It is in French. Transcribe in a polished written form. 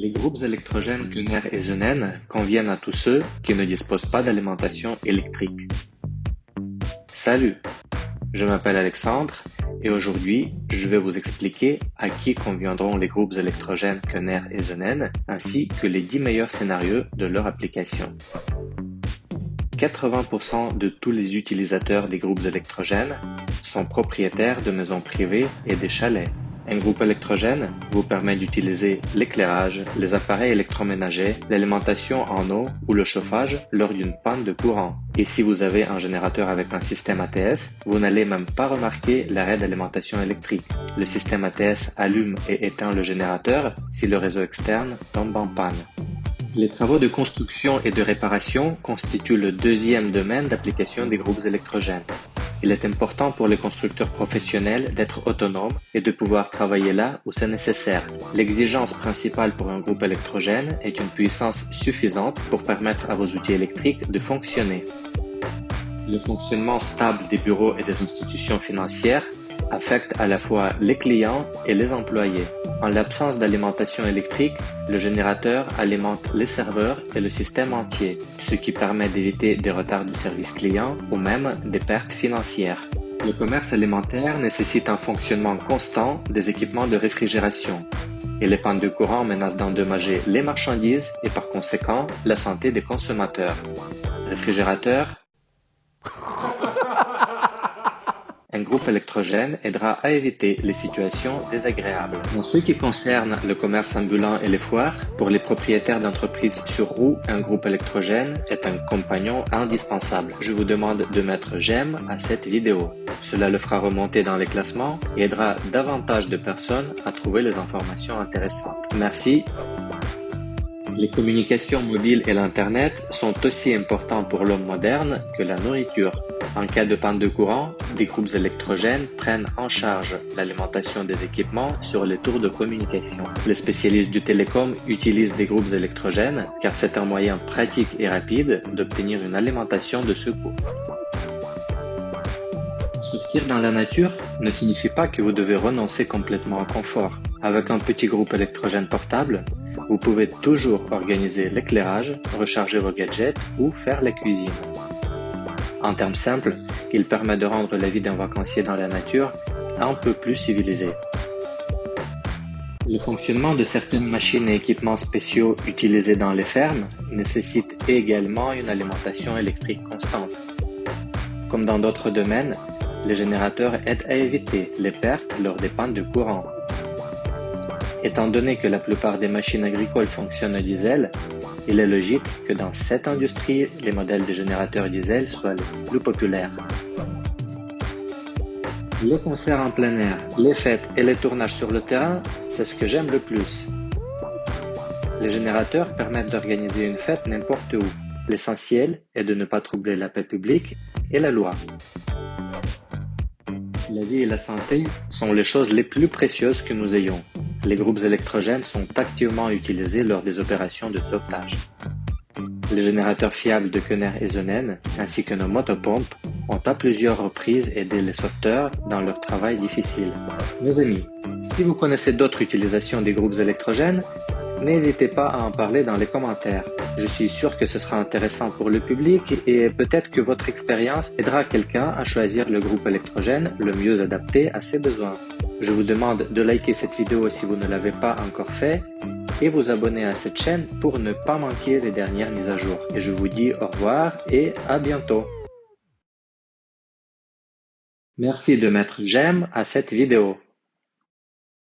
Les groupes électrogènes Gunner et Zunen conviennent à tous ceux qui ne disposent pas d'alimentation électrique. Salut, je m'appelle Alexandre et aujourd'hui je vais vous expliquer à qui conviendront les groupes électrogènes Gunner et Zunen ainsi que les 10 meilleurs scénarios de leur application. 80% de tous les utilisateurs des groupes électrogènes sont propriétaires de maisons privées et des chalets. Un groupe électrogène vous permet d'utiliser l'éclairage, les appareils électroménagers, l'alimentation en eau ou le chauffage lors d'une panne de courant. Et si vous avez un générateur avec un système ATS, vous n'allez même pas remarquer l'arrêt d'alimentation électrique. Le système ATS allume et éteint le générateur si le réseau externe tombe en panne. Les travaux de construction et de réparation constituent le deuxième domaine d'application des groupes électrogènes. Il est important pour les constructeurs professionnels d'être autonomes et de pouvoir travailler là où c'est nécessaire. L'exigence principale pour un groupe électrogène est une puissance suffisante pour permettre à vos outils électriques de fonctionner. Le fonctionnement stable des bureaux et des institutions financières affecte à la fois les clients et les employés. En l'absence d'alimentation électrique, le générateur alimente les serveurs et le système entier, ce qui permet d'éviter des retards du service client ou même des pertes financières. Le commerce alimentaire nécessite un fonctionnement constant des équipements de réfrigération. Et les pannes de courant menacent d'endommager les marchandises et par conséquent la santé des consommateurs. Réfrigérateur. Un groupe électrogène aidera à éviter les situations désagréables. En ce qui concerne le commerce ambulant et les foires, pour les propriétaires d'entreprises sur roues, un groupe électrogène est un compagnon indispensable. Je vous demande de mettre j'aime à cette vidéo. Cela le fera remonter dans les classements et aidera davantage de personnes à trouver les informations intéressantes. Merci. Les communications mobiles et l'Internet sont aussi importants pour l'homme moderne que la nourriture. En cas de panne de courant, des groupes électrogènes prennent en charge l'alimentation des équipements sur les tours de communication. Les spécialistes du télécom utilisent des groupes électrogènes car c'est un moyen pratique et rapide d'obtenir une alimentation de secours. Sortir dans la nature ne signifie pas que vous devez renoncer complètement au confort. Avec un petit groupe électrogène portable, vous pouvez toujours organiser l'éclairage, recharger vos gadgets ou faire la cuisine. En termes simples, il permet de rendre la vie d'un vacancier dans la nature un peu plus civilisée. Le fonctionnement de certaines machines et équipements spéciaux utilisés dans les fermes nécessite également une alimentation électrique constante. Comme dans d'autres domaines, les générateurs aident à éviter les pertes lors des pannes de courant. Étant donné que la plupart des machines agricoles fonctionnent au diesel, il est logique que dans cette industrie, les modèles de générateurs diesel soient les plus populaires. Les concerts en plein air, les fêtes et les tournages sur le terrain, c'est ce que j'aime le plus. Les générateurs permettent d'organiser une fête n'importe où. L'essentiel est de ne pas troubler la paix publique et la loi. La vie et la santé sont les choses les plus précieuses que nous ayons. Les groupes électrogènes sont activement utilisés lors des opérations de sauvetage. Les générateurs fiables de Gunner et Zunen, ainsi que nos motopompes, ont à plusieurs reprises aidé les sauveteurs dans leur travail difficile. Mes amis, si vous connaissez d'autres utilisations des groupes électrogènes, n'hésitez pas à en parler dans les commentaires. Je suis sûr que ce sera intéressant pour le public et peut-être que votre expérience aidera quelqu'un à choisir le groupe électrogène le mieux adapté à ses besoins. Je vous demande de liker cette vidéo si vous ne l'avez pas encore fait et vous abonner à cette chaîne pour ne pas manquer les dernières mises à jour. Et je vous dis au revoir et à bientôt. Merci de mettre j'aime à cette vidéo.